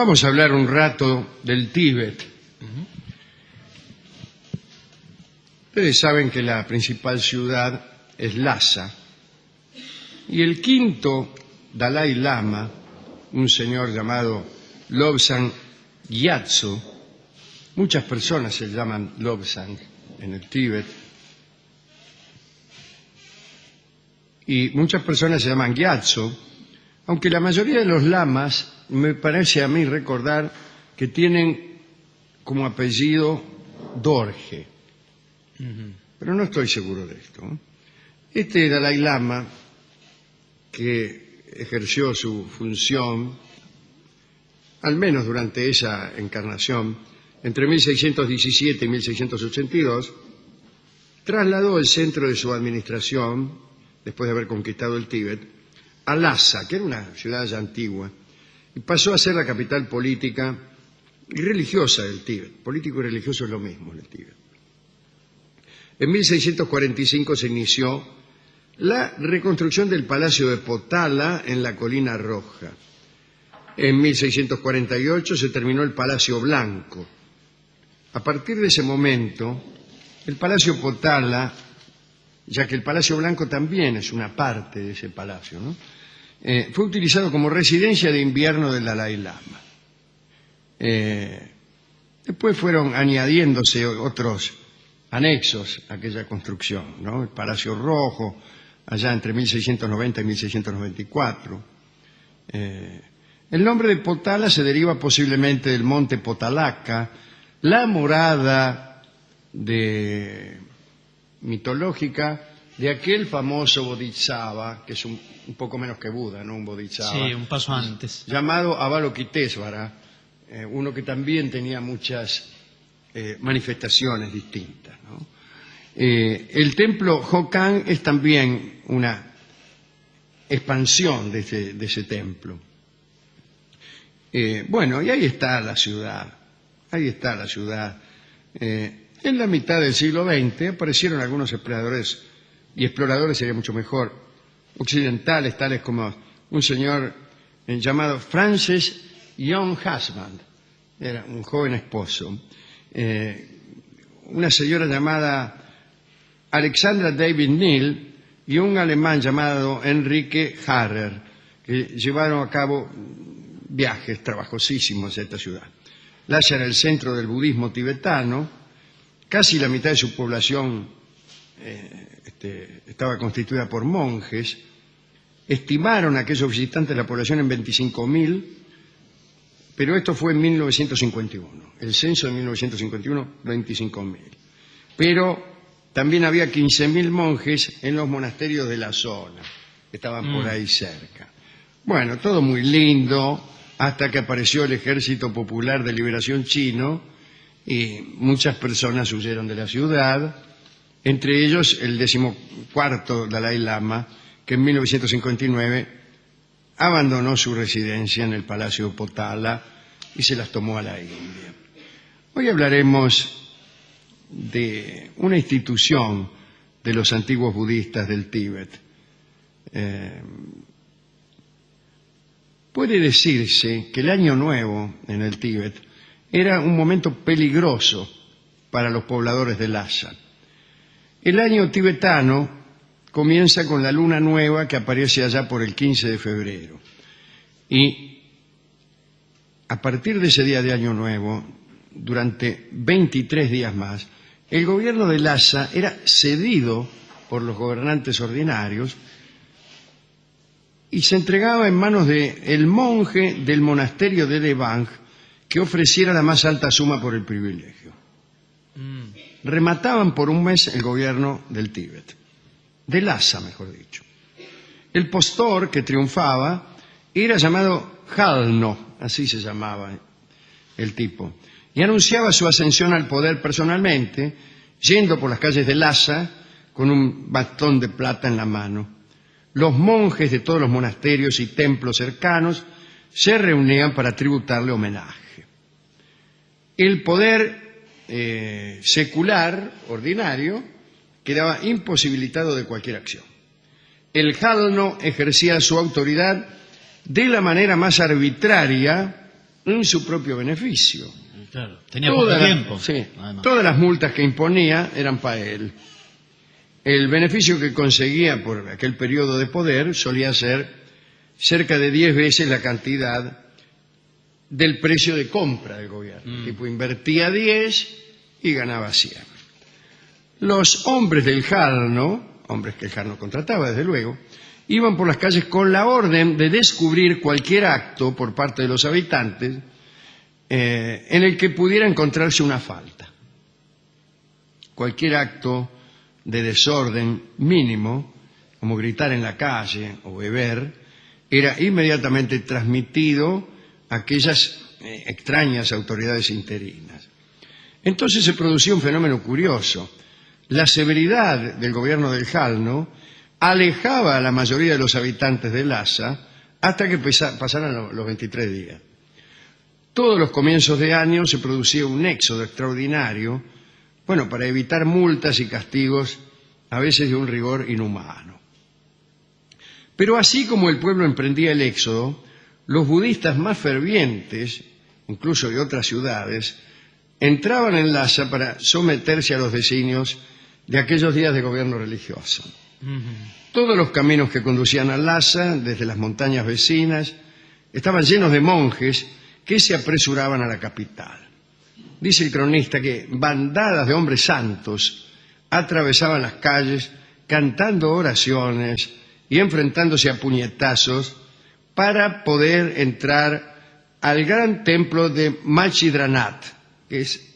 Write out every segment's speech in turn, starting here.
Vamos a hablar un rato del Tíbet. Ustedes saben que la principal ciudad es Lhasa y el quinto Dalai Lama, un señor llamado Lobsang Gyatso, muchas personas se llaman Lobsang en el Tíbet, y muchas personas se llaman Gyatso, aunque la mayoría de los lamas, me parece a mí recordar, que tienen como apellido Dorje. Pero no estoy seguro de esto. Este Dalai Lama, que ejerció su función, al menos durante esa encarnación, entre 1617 y 1682, trasladó el centro de su administración, después de haber conquistado el Tíbet, a Lhasa, que era una ciudad ya antigua, y pasó a ser la capital política y religiosa del Tíbet. Político y religioso es lo mismo en el Tíbet. En 1645 se inició la reconstrucción del Palacio de Potala en la Colina Roja. En 1648 se terminó el Palacio Blanco. A partir de ese momento, el Palacio Potala, ya que el Palacio Blanco también es una parte de ese palacio, ¿no? Fue utilizado como residencia de invierno del Dalai Lama. Después fueron añadiéndose otros anexos a aquella construcción, ¿no? El Palacio Rojo, allá entre 1690 y 1694. El nombre de Potala se deriva posiblemente del monte Potalaca, la morada mitológica de aquel famoso Bodhisattva, que es un poco menos que Buda, ¿no? Un Bodhisattva. Sí, un paso antes. Llamado Avalokitesvara, uno que también tenía muchas manifestaciones distintas, ¿no? El templo Hokan es también una expansión de ese templo. Bueno, y ahí está la ciudad. Ahí está la ciudad. En la mitad del siglo XX aparecieron algunos exploradores sería mucho mejor, occidentales, tales como un señor llamado Francis Young Husband, era un joven esposo, una señora llamada Alexandra David Neal y un alemán llamado Enrique Harrer, que llevaron a cabo viajes trabajosísimos a esta ciudad. Lhasa era el centro del budismo tibetano, casi la mitad de su población estaba constituida por monjes. Estimaron a aquellos visitantes la población en 25.000, pero esto fue en 1951. El censo de 1951, 25.000. Pero también había 15.000 monjes en los monasterios de la zona, que estaban por ahí cerca. Bueno, todo muy lindo, hasta que apareció el Ejército Popular de Liberación Chino y muchas personas huyeron de la ciudad, entre ellos el 14º Dalai Lama, que en 1959 abandonó su residencia en el Palacio Potala y se las tomó a la India. Hoy hablaremos de una institución de los antiguos budistas del Tíbet. Puede decirse que el Año Nuevo en el Tíbet era un momento peligroso para los pobladores de Lhasa. El año tibetano comienza con la luna nueva que aparece allá por el 15 de febrero. Y a partir de ese día de Año Nuevo, durante 23 días más, el gobierno de Lhasa era cedido por los gobernantes ordinarios y se entregaba en manos del monje del monasterio de Devang que ofreciera la más alta suma por el privilegio. Remataban por un mes el gobierno del Tíbet, de Lhasa, mejor dicho. El postor que triunfaba era llamado Jalno, así se llamaba el tipo, y anunciaba su ascensión al poder personalmente, yendo por las calles de Lhasa con un bastón de plata en la mano. Los monjes de todos los monasterios y templos cercanos se reunían para tributarle homenaje. El poder secular, ordinario, quedaba imposibilitado de cualquier acción. El Jalno ejercía su autoridad de la manera más arbitraria en su propio beneficio. Claro, tenía poco tiempo. Sí, todas las multas que imponía eran para él. El beneficio que conseguía por aquel periodo de poder solía ser cerca de 10 veces la cantidad del precio de compra del gobierno. El tipo invertía 10 y ganaba 100. Los hombres del Jarno, hombres que el Jarno contrataba desde luego, iban por las calles con la orden de descubrir cualquier acto por parte de los habitantes en el que pudiera encontrarse una falta. Cualquier acto de desorden mínimo, como gritar en la calle o beber, era inmediatamente transmitido a aquellas extrañas autoridades interinas. Entonces se producía un fenómeno curioso. La severidad del gobierno del Jalno alejaba a la mayoría de los habitantes de Lhasa hasta que pasaran los 23 días. Todos los comienzos de año se producía un éxodo extraordinario, para evitar multas y castigos, a veces de un rigor inhumano. Pero así como el pueblo emprendía el éxodo, los budistas más fervientes, incluso de otras ciudades, entraban en Lhasa para someterse a los designios de aquellos días de gobierno religioso. Todos los caminos que conducían a Lhasa, desde las montañas vecinas, estaban llenos de monjes que se apresuraban a la capital. Dice el cronista que bandadas de hombres santos atravesaban las calles cantando oraciones y enfrentándose a puñetazos para poder entrar al gran templo de Machidranath, que es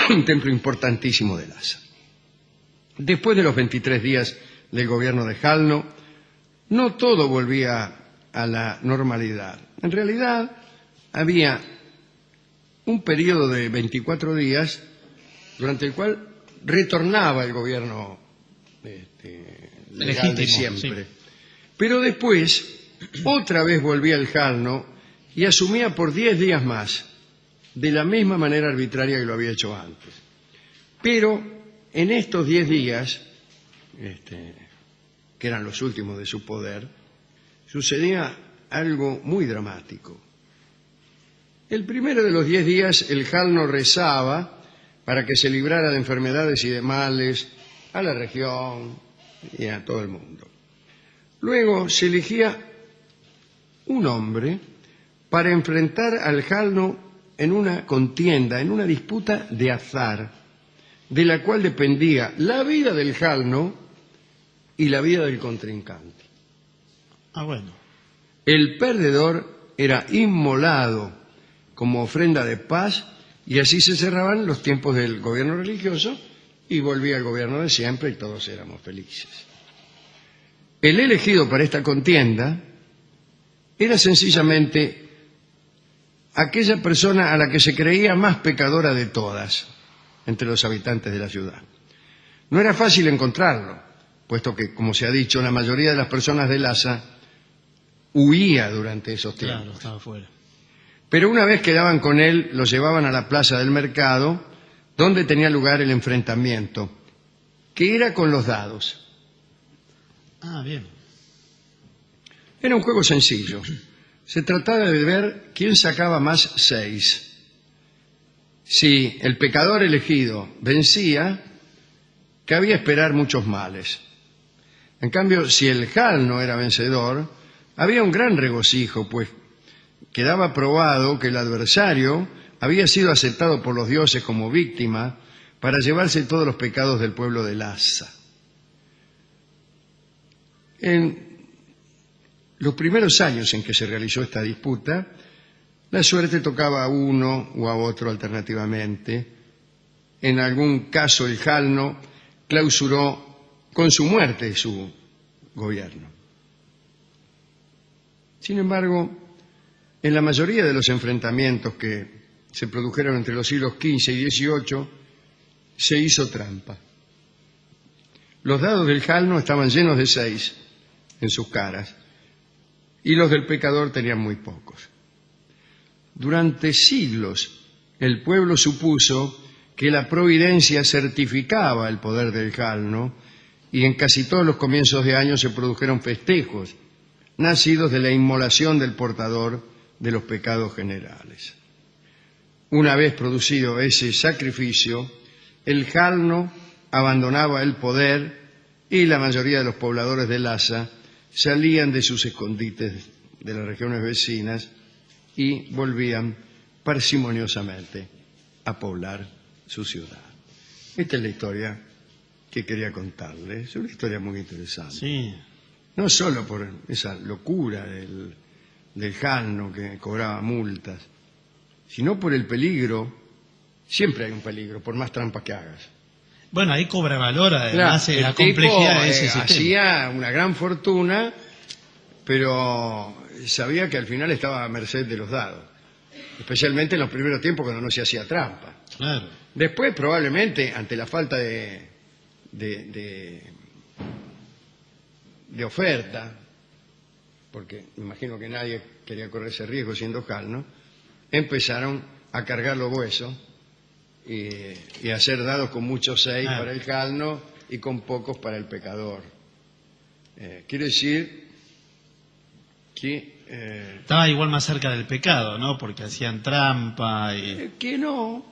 un templo importantísimo de Lhasa. Después de los 23 días del gobierno de Jalno, no todo volvía a la normalidad. En realidad, había un periodo de 24 días durante el cual retornaba el gobierno legal de siempre. Sí. Pero después, otra vez volvía el Jalno y asumía por 10 días más, de la misma manera arbitraria que lo había hecho antes. Pero en estos 10 días, que eran los últimos de su poder, sucedía algo muy dramático. El primero de los 10 días el Jalno rezaba para que se librara de enfermedades y de males a la región y a todo el mundo. Luego se elegía un hombre para enfrentar al Jalno en una contienda, en una disputa de azar, de la cual dependía la vida del Jalno y la vida del contrincante. Bueno. El perdedor era inmolado como ofrenda de paz, y así se cerraban los tiempos del gobierno religioso y volvía el gobierno de siempre y todos éramos felices. El elegido para esta contienda era sencillamente aquella persona a la que se creía más pecadora de todas entre los habitantes de la ciudad. No era fácil encontrarlo, puesto que, como se ha dicho, la mayoría de las personas de Lhasa huía durante esos tiempos. Claro, estaba fuera. Pero una vez que daban con él, lo llevaban a la plaza del mercado, donde tenía lugar el enfrentamiento, que era con los dados. Bien. Era un juego sencillo. Se trataba de ver quién sacaba más 6. Si el pecador elegido vencía, cabía esperar muchos males. En cambio, si el Jalno era vencedor, había un gran regocijo, pues quedaba probado que el adversario había sido aceptado por los dioses como víctima para llevarse todos los pecados del pueblo de Lhasa. En los primeros años en que se realizó esta disputa, la suerte tocaba a uno o a otro alternativamente. En algún caso el Jalno clausuró con su muerte su gobierno. Sin embargo, en la mayoría de los enfrentamientos que se produjeron entre los siglos XV y XVIII, se hizo trampa. Los dados del Jalno estaban llenos de 6 en sus caras, y los del pecador tenían muy pocos. Durante siglos, el pueblo supuso que la providencia certificaba el poder del Jalno, y en casi todos los comienzos de año se produjeron festejos, nacidos de la inmolación del portador de los pecados generales. Una vez producido ese sacrificio, el Jalno abandonaba el poder y la mayoría de los pobladores de Lhasa salían de sus escondites de las regiones vecinas y volvían parsimoniosamente a poblar su ciudad. Esta es la historia que quería contarles. Es una historia muy interesante. Sí. No solo por esa locura del Jalno que cobraba multas, sino por el peligro. Siempre hay un peligro, por más trampas que hagas. Bueno, ahí cobra valor además Claro, la el tipo, complejidad de ese sistema. hacía una gran fortuna, pero sabía que al final estaba a merced de los dados. Especialmente en los primeros tiempos cuando no se hacía trampa. Claro. Después, probablemente, ante la falta de oferta, porque imagino que nadie quería correr ese riesgo siendo Jalno, empezaron a cargar los huesos y a hacer dados con muchos 6 para el Jalno y con pocos para el pecador. Quiere decir que... Estaba igual más cerca del pecado, ¿no? Porque hacían trampa y... que no,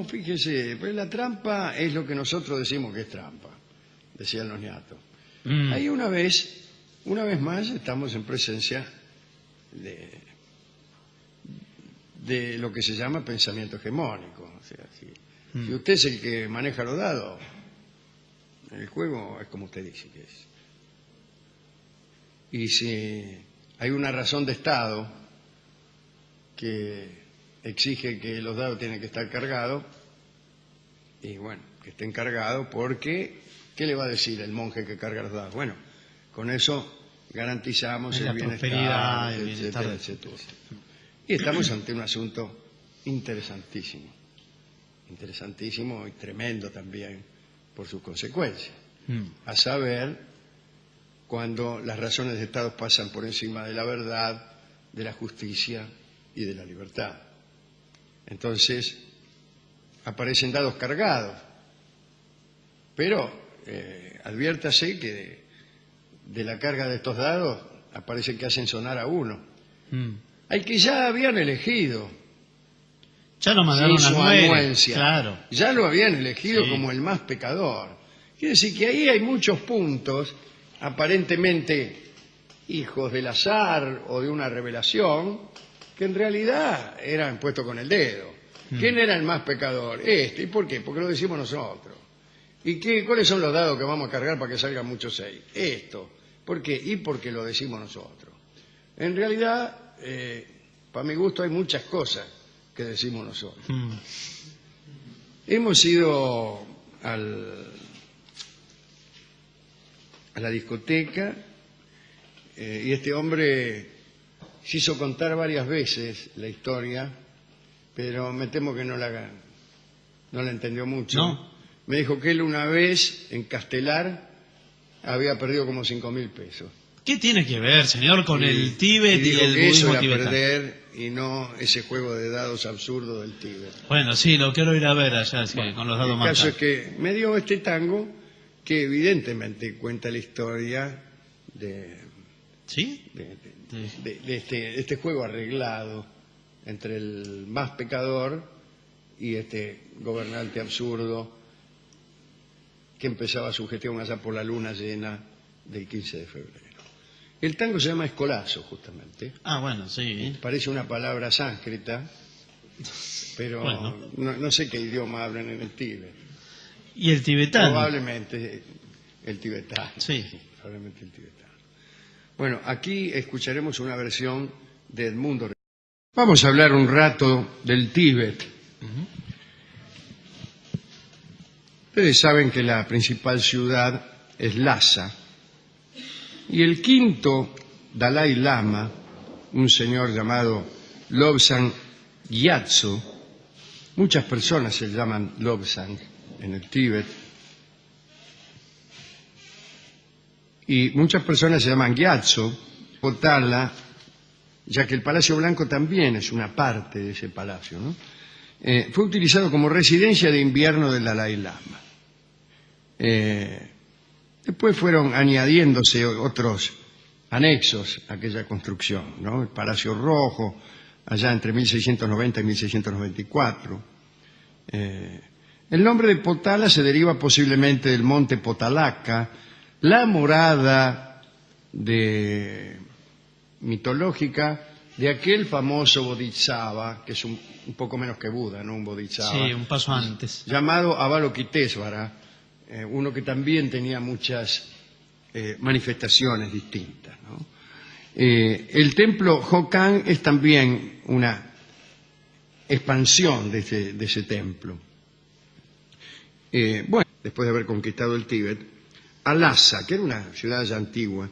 fíjese, pues la trampa es lo que nosotros decimos que es trampa, decían los ñatos. Ahí una vez más estamos en presencia de lo que se llama pensamiento hegemónico. O sea, si usted es el que maneja los dados, el juego es como usted dice que es. Y si hay una razón de Estado que exige que los dados tienen que estar cargados, y bueno, que estén cargados porque, ¿qué le va a decir el monje que carga los dados? Bueno, con eso garantizamos el bienestar, etcétera, etcétera. Y estamos ante un asunto interesantísimo y tremendo también por sus consecuencias. A saber, cuando las razones de Estado pasan por encima de la verdad, de la justicia y de la libertad. Entonces, aparecen dados cargados, pero adviértase que de la carga de estos dados aparece que hacen sonar a uno. Al que ya habían elegido. Ya lo mandaron sin su a anuencia. Claro. Ya lo habían elegido como el más pecador. Quiere decir que ahí hay muchos puntos, aparentemente hijos del azar o de una revelación, que en realidad eran puestos con el dedo. ¿Quién era el más pecador? Este. ¿Y por qué? Porque lo decimos nosotros. ¿Y cuáles son los dados que vamos a cargar para que salgan muchos 6? Esto. ¿Por qué? Y porque lo decimos nosotros. En realidad, para mi gusto, hay muchas cosas que decimos nosotros. Hemos ido a la discoteca y este hombre se hizo contar varias veces la historia, pero me temo que no la entendió mucho. ¿No? Me dijo que él una vez en Castelar había perdido como 5.000 pesos. ¿Qué tiene que ver, señor, con el Tíbet y dijo el que eso budismo era tibetano? perder y no ese juego de dados absurdo del Tíbet. Bueno, sí, lo quiero ir a ver allá, sí, con los dados El caso es marcados. que me dio este tango que evidentemente cuenta la historia de ¿Sí? este juego arreglado entre el más pecador y este gobernante absurdo que empezaba su gestión allá por la luna llena del 15 de febrero. El tango se llama Escolazo, justamente. Ah, bueno, sí. Parece una palabra sánscrita, pero Bueno. no sé qué idioma hablan en el Tíbet. ¿Y el tibetano? Probablemente el tibetano. Sí. Probablemente el tibetano. Bueno, aquí escucharemos una versión de Edmundo. Vamos a hablar un rato del Tíbet. Ustedes saben que la principal ciudad es Lhasa. Y el quinto Dalai Lama, un señor llamado Lobsang Gyatso, muchas personas se llaman Lobsang en el Tíbet, y muchas personas se llaman Gyatso, Potala, ya que el Palacio Blanco también es una parte de ese palacio, ¿no? Fue utilizado como residencia de invierno del Dalai Lama. Después fueron añadiéndose otros anexos a aquella construcción, ¿no? El Palacio Rojo, allá entre 1690 y 1694. El nombre de Potala se deriva posiblemente del monte Potalaca, la morada mitológica de aquel famoso Bodhisattva, que es un poco menos que Buda, ¿no? Un Bodhisattva. Sí, un paso antes. Llamado Avalokitesvara, uno que también tenía muchas manifestaciones distintas, ¿no? El templo Hokan es también una expansión de ese templo. Bueno, después de haber conquistado el Tíbet, Lhasa, que era una ciudad ya antigua,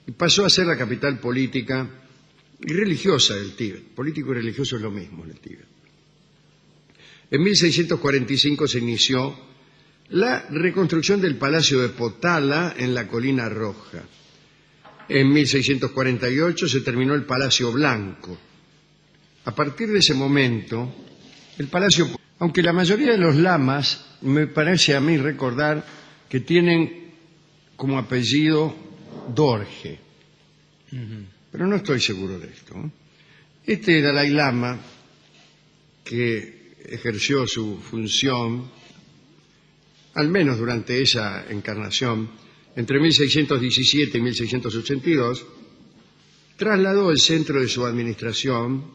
y pasó a ser la capital política y religiosa del Tíbet. Político y religioso es lo mismo en el Tíbet. En 1645 se inició la reconstrucción del Palacio de Potala en la Colina Roja. En 1648 se terminó el Palacio Blanco. A partir de ese momento, el palacio, aunque la mayoría de los lamas, me parece a mí recordar que tienen como apellido Dorje, pero no estoy seguro de esto, ¿no? Este Dalai Lama, que ejerció su función, al menos durante esa encarnación, entre 1617 y 1682, trasladó el centro de su administración